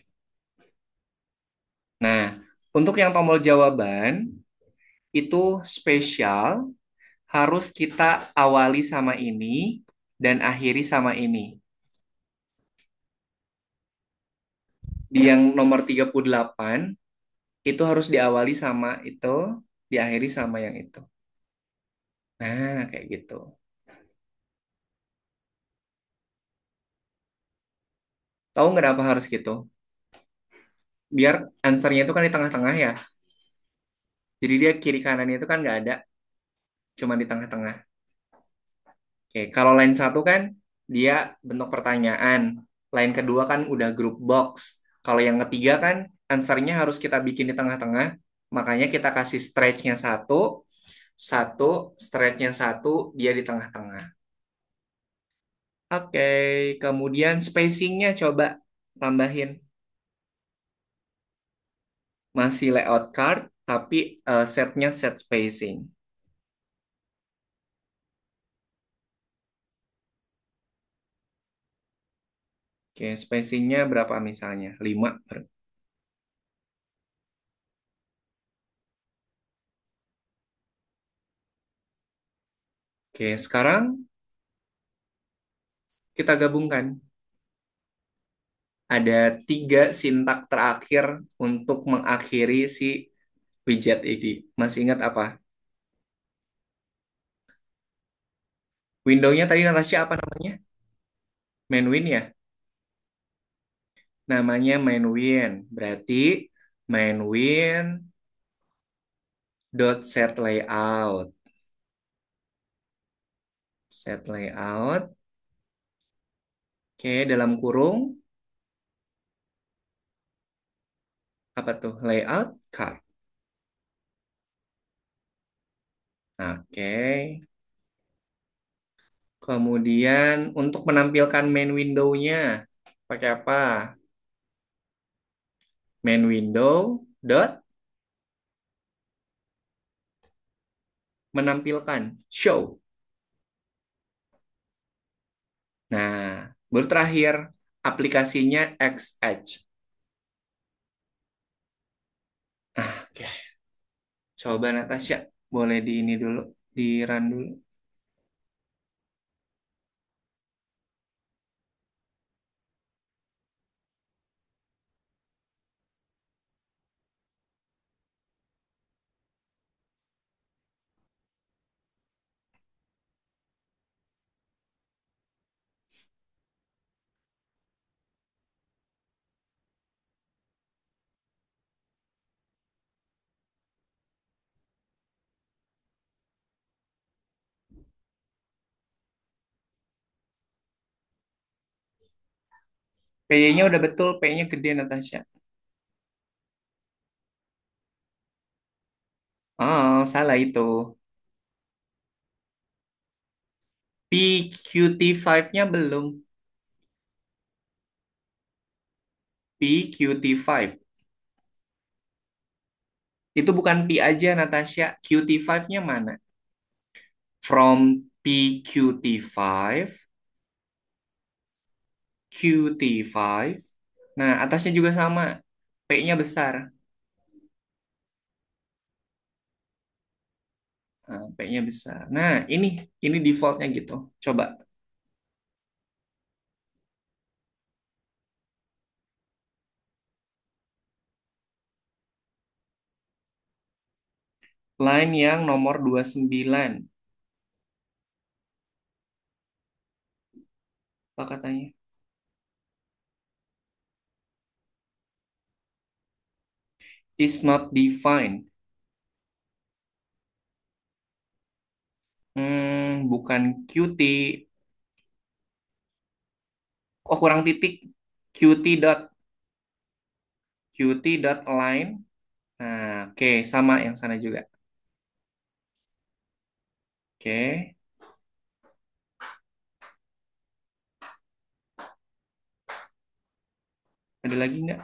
Nah, untuk yang tombol jawaban itu spesial harus kita awali sama ini dan akhiri sama ini. Di yang nomor 38 itu harus diawali sama itu, diakhiri sama yang itu. Nah, kayak gitu. Tahu nggak kenapa harus gitu? Biar answernya itu kan di tengah-tengah ya. Jadi dia kiri kanannya itu kan nggak ada, cuma di tengah-tengah. Oke, kalau line satu kan dia bentuk pertanyaan. Line kedua kan udah group box. Kalau yang ketiga kan answernya harus kita bikin di tengah-tengah. Makanya kita kasih stretch-nya satu, satu, stretch-nya satu, dia di tengah-tengah. Oke, kemudian spacing-nya coba tambahin. Masih layout card, tapi setnya set spacing. Oke, spacing-nya berapa misalnya? 5. Oke, sekarang kita gabungkan. Ada 3 sintak terakhir untuk mengakhiri si widget ini. Masih ingat apa? Window-nya tadi Natasha apa namanya? Main ya? Namanya main. Berarti main dot set layout. Set layout. Oke, dalam kurung apa tuh? Layout card. Oke. Kemudian untuk menampilkan main window-nya pakai apa? Main window dot menampilkan show. Nah, baru terakhir aplikasinya XH. Oke, coba Natasha, boleh di ini dulu, di run dulu. PY-nya udah betul, P-nya gede Natasha. Oh, salah itu. PQT5-nya belum. PQT5. Itu bukan P aja Natasha, QT5-nya mana? From PQT5, QT5. Nah, atasnya juga sama. P-nya besar. Nah, P-nya besar. Nah, ini defaultnya gitu. Coba. Line yang nomor 29. Apa katanya? Is not defined. Bukan Qt. Oh, kurang titik. Qt dot. Qt dot align. Nah, oke. Sama yang sana juga. Oke. Ada lagi nggak?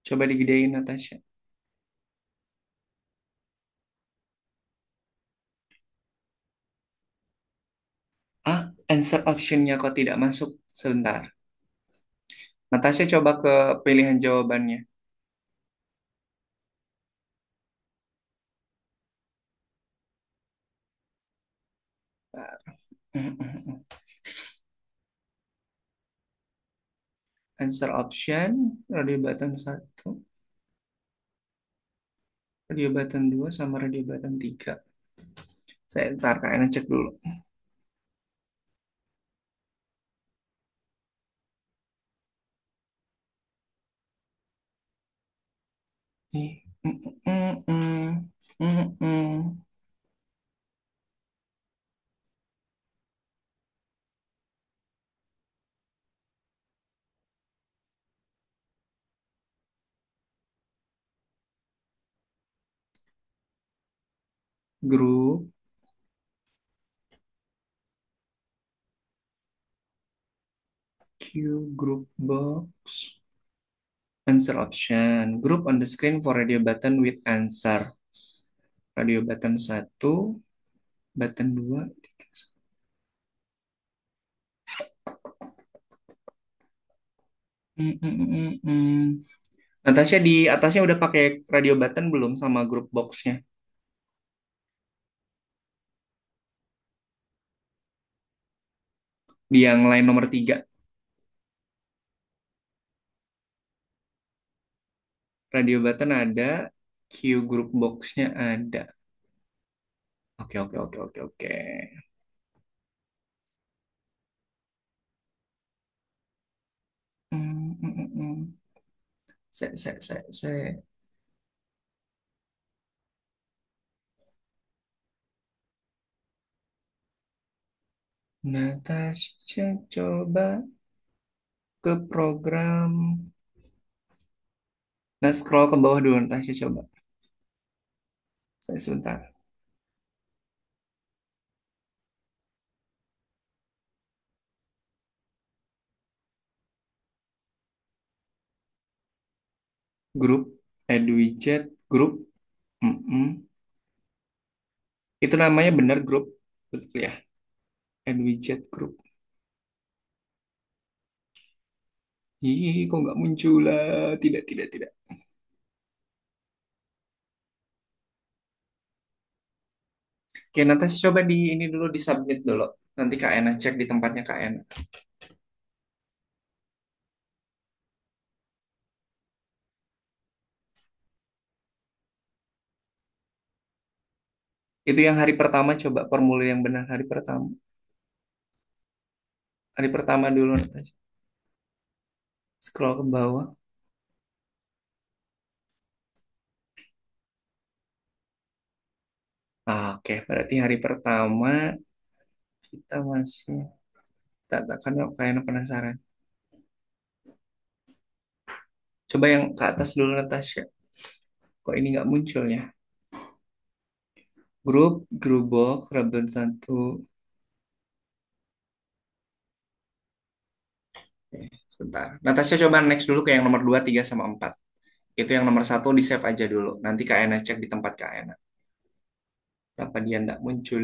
Coba digedein, Natasha. Ah, answer option-nya kok tidak masuk? Sebentar. Natasha coba ke pilihan jawabannya. Answer option, radio button satu, radio button 2 sama radio button 3. Saya ntar kayaknya cek dulu. Ih, mm, mm, mm, mm. Grup Q group box. Answer option. Group on the screen for radio button with answer. Radio button satu, button 2, 3. Natasha di atasnya udah pakai radio button belum sama grup boxnya? Di yang line nomor 3, radio button ada, Q group boxnya ada. Oke, oke, oke, oke, oke. Hmm, hmm, hmm, hmm. Saya. Natasha coba ke program. Nah, scroll ke bawah dulu, Natasha coba. Saya sebentar. Grup, add widget, grup. Mm-mm. Itu namanya benar grup. Betul ya? Add widget grup. Ih, kok nggak muncul lah? Tidak, tidak, tidak. Oke, Natasha coba di ini dulu, di submit dulu. Nanti Kak Ena cek di tempatnya Kak Ena. Itu yang hari pertama, coba formulir yang benar hari pertama. Hari pertama dulu, Natasha. Scroll ke bawah. Ah, oke, berarti hari pertama kita masih tak karena Kak Ena penasaran. Coba yang ke atas dulu, Natasha. Kok ini nggak muncul ya? Grup box, Raben satu. Sebentar. Natasha coba next dulu ke yang nomor 2, 3, sama 4. Itu yang nomor satu di save aja dulu. Nanti Kak Ena cek di tempat Kak Ena. Kenapa dia nggak muncul?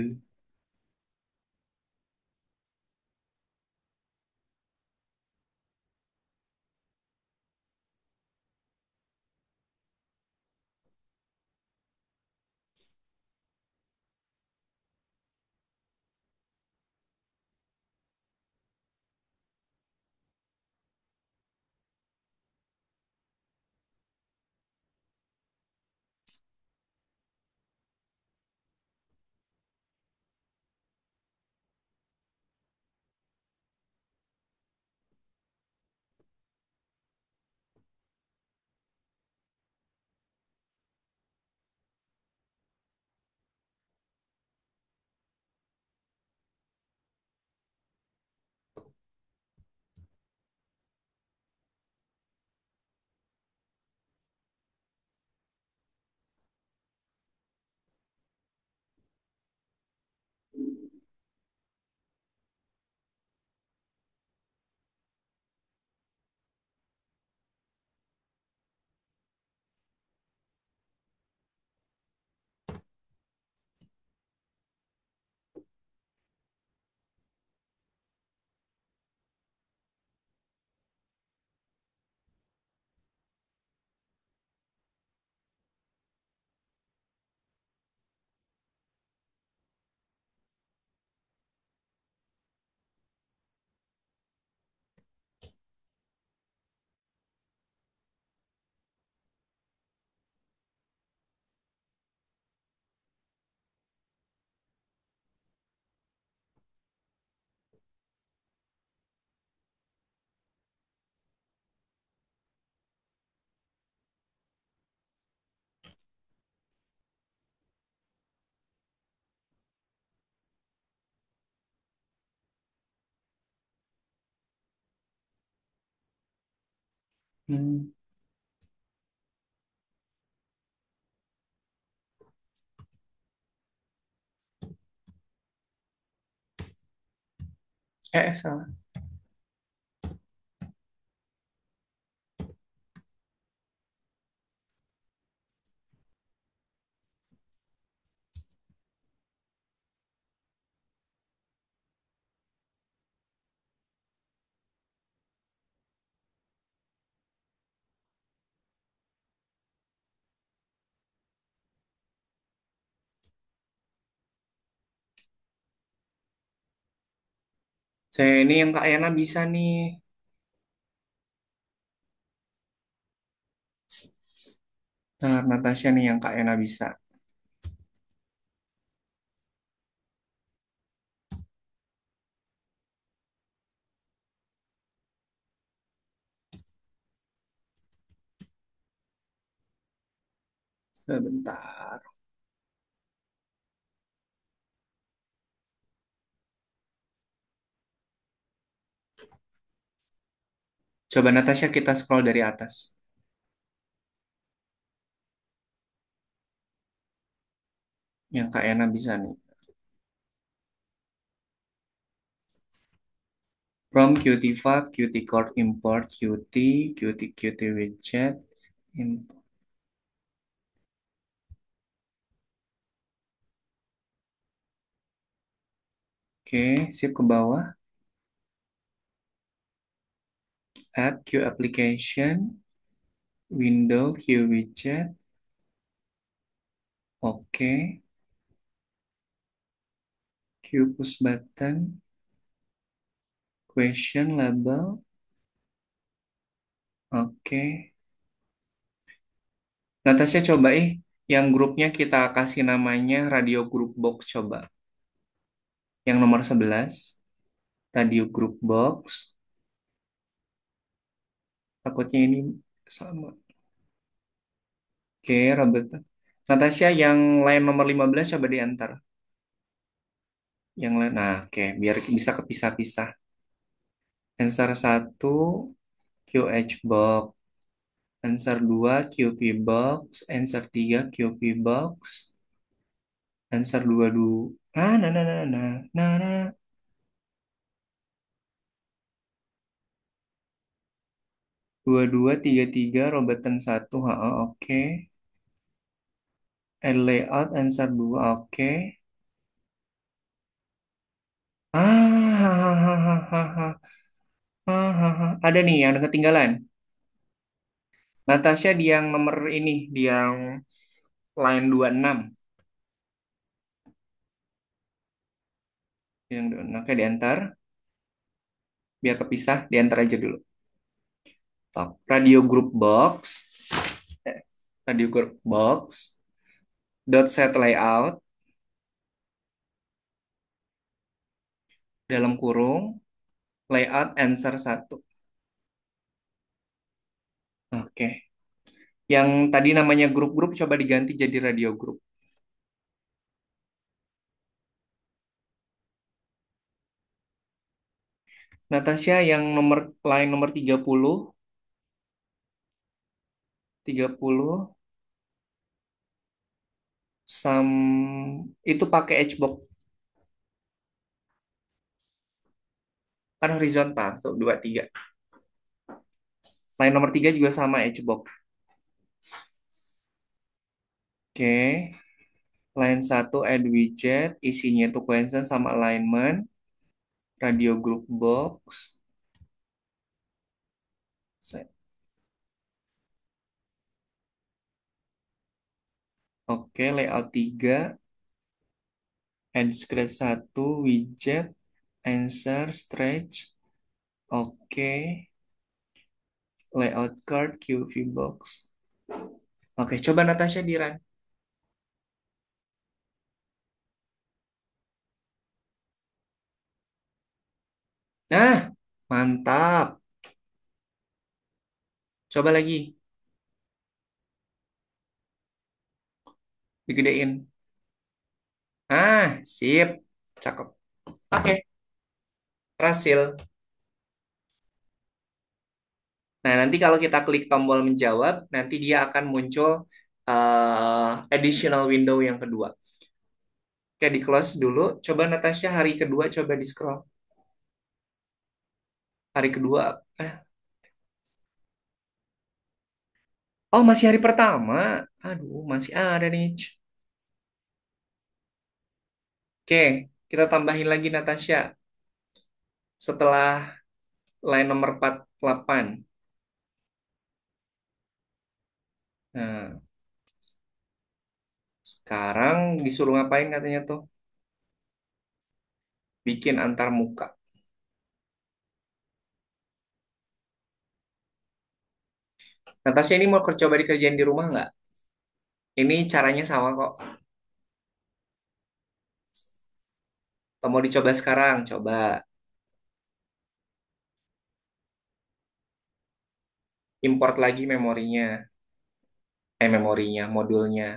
Hmm. Salah. Saya ini yang Kak Yana bisa nih. Nah, Natasha nih yang Kak Yana bisa. Sebentar. Coba Natasha kita scroll dari atas. Yang Kak Yana bisa nih. From Qt5, Qt Core import Qt, Qt widget, import. Oke, sip ke bawah. Add Q application, window Q widget. Oke, Q push button, question label. Oke. Natasha coba yang grupnya kita kasih namanya Radio Group Box coba. Yang nomor 11 Radio Group Box. Takutnya ini sama. Oke, Robert. Natasha yang line nomor 15 coba diantar. Yang lain, nah oke, biar bisa kepisah-pisah. Answer satu QH Box. Answer 2 QP Box. Answer 3 QP Box. Answer 2 dulu. Nah, nah, nah, nah, nah, nah. 2233 Robertson satu. Ha, oke. And layout answer 2 oke. Ada nih yang ketinggalan. Natasha di yang nomor ini, di yang line 26. Yang 26. Oke, diantar. Biar kepisah, diantar aja dulu. Radio Group Box. Eh, Radio Group Box. Dot set layout. Dalam kurung. Layout answer satu. Oke. Yang tadi namanya grup-grup coba diganti jadi radio group. Natasha yang nomor line nomor 30 sam itu pakai Hbox kan horizontal tuh 23. Line nomor 3 juga sama Hbox. Oke. Line satu add widget, isinya tuh question sama alignment, radio group box. Oke, layout 3 add scratch satu widget, answer, stretch. Oke, layout card, QV box. Oke, coba Natasha di run. Nah, mantap. Coba lagi, digedein. Sip. Cakep. Oke, berhasil. Nah, nanti kalau kita klik tombol menjawab, nanti dia akan muncul additional window yang kedua. Oke, di close dulu. Coba Natasha hari kedua, coba di scroll. Hari kedua, eh, oh masih hari pertama. Aduh, masih ada nih. Oke, kita tambahin lagi Natasha. Setelah line nomor 48. Nah, sekarang disuruh ngapain katanya tuh? Bikin antar muka. Natasha ini mau coba dikerjain di rumah nggak? Ini caranya sama kok. Atau mau dicoba sekarang? Coba import lagi memorinya. Memorinya, modulnya.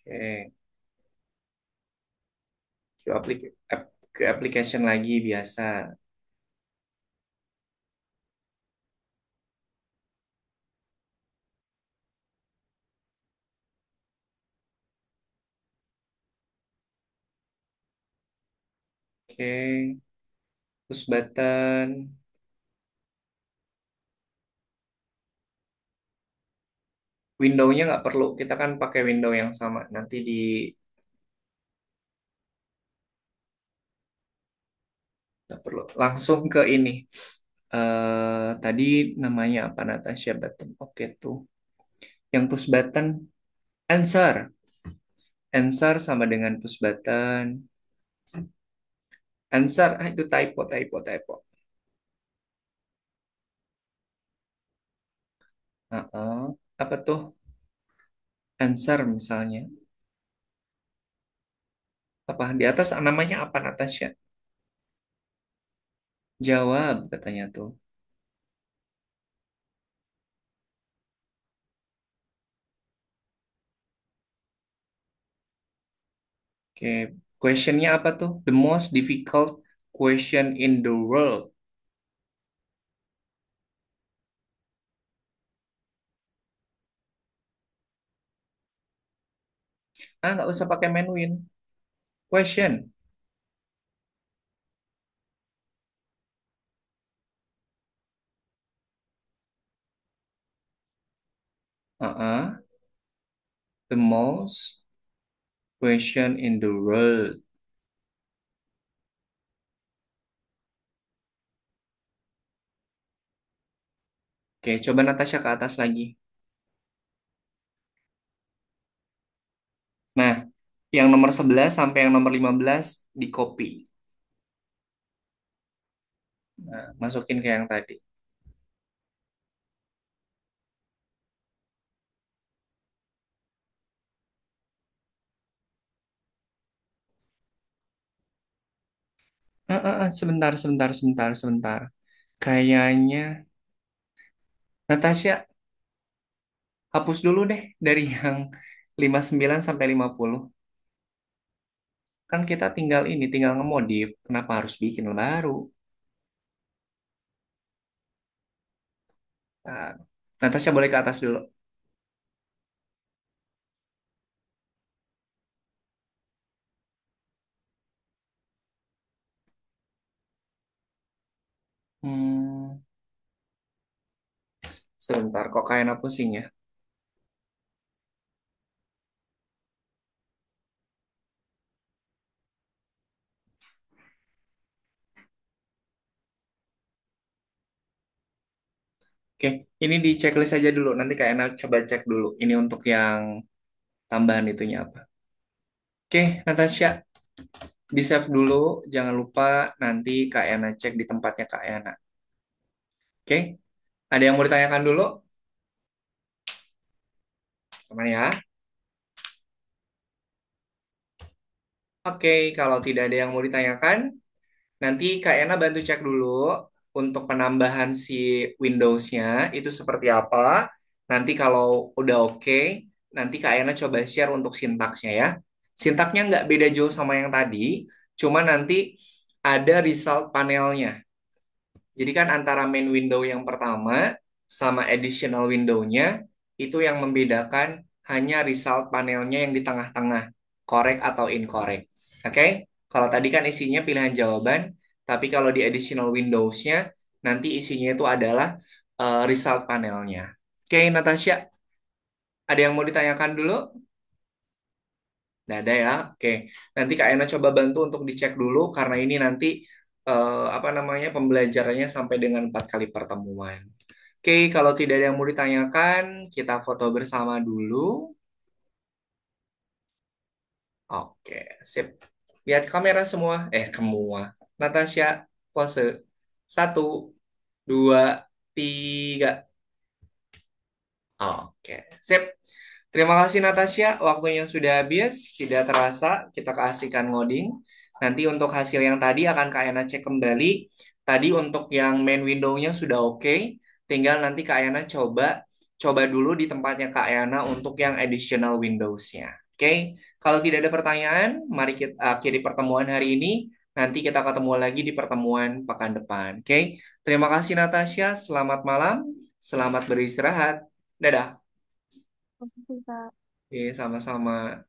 Oke, ke application lagi biasa. Oke, push button. Window-nya nggak perlu. Kita kan pakai window yang sama. Nanti di nggak perlu. Langsung ke ini. Tadi namanya apa Natasha button? Oke tuh. Yang push button answer. Answer sama dengan push button. Answer, itu typo, typo, typo. Apa tuh? Answer misalnya. Apa di atas namanya apa Natasha? Jawab katanya tuh. Oke, questionnya apa tuh? The most difficult question in the world. Nggak usah pakai main win. Question. Uh-uh. The most question in the world. Oke, coba Natasha ke atas lagi. Nah, yang nomor 11 sampai yang nomor 15 di copy. Nah, masukin ke yang tadi. Sebentar, sebentar, sebentar, sebentar. Kayaknya Natasha hapus dulu deh dari yang 59 sampai 50. Kan kita tinggal ini, tinggal ngemodif. Kenapa harus bikin baru? Nah, Natasha boleh ke atas dulu. Hmm, sebentar, kok kayaknya pusing ya? Oke, ini di checklist aja dulu. Nanti Kak Ena coba cek dulu. Ini untuk yang tambahan itunya apa. Oke, Natasha, di save dulu. Jangan lupa nanti Kak Ena cek di tempatnya Kak Ena. Oke, ada yang mau ditanyakan dulu? Teman ya. Oke, kalau tidak ada yang mau ditanyakan, nanti Kak Ena bantu cek dulu untuk penambahan si Windows-nya itu seperti apa. Nanti kalau udah oke, nanti Kak Ena coba share untuk sintaksnya ya. Sintaknya nggak beda jauh sama yang tadi, cuma nanti ada result panelnya. Jadi kan antara main window yang pertama sama additional window-nya itu yang membedakan hanya result panelnya yang di tengah-tengah, correct atau incorrect. Oke? Kalau tadi kan isinya pilihan jawaban, tapi kalau di additional windows-nya nanti isinya itu adalah result panelnya. Oke, Natasha, ada yang mau ditanyakan dulu? Nggak ada ya? Oke. Nanti Kak Ena coba bantu untuk dicek dulu karena ini nanti apa namanya pembelajarannya sampai dengan 4 kali pertemuan. Oke, kalau tidak ada yang mau ditanyakan, kita foto bersama dulu. Oke, sip. Lihat kamera semua. Semua. Natasha, pose. 1, 2, 3. Oke, sip. Terima kasih Natasha, waktunya sudah habis. Tidak terasa kita keasikan ngoding. Nanti untuk hasil yang tadi akan Kak Yana cek kembali. Tadi untuk yang main window-nya sudah oke. Tinggal nanti Kak Yana coba dulu di tempatnya Kak Yana untuk yang additional windows-nya. Oke, kalau tidak ada pertanyaan, mari kita akhiri pertemuan hari ini. Nanti kita ketemu lagi di pertemuan pekan depan. Oke, terima kasih Natasha. Selamat malam, selamat beristirahat. Dadah. Oke, Kak. Oke, sama-sama.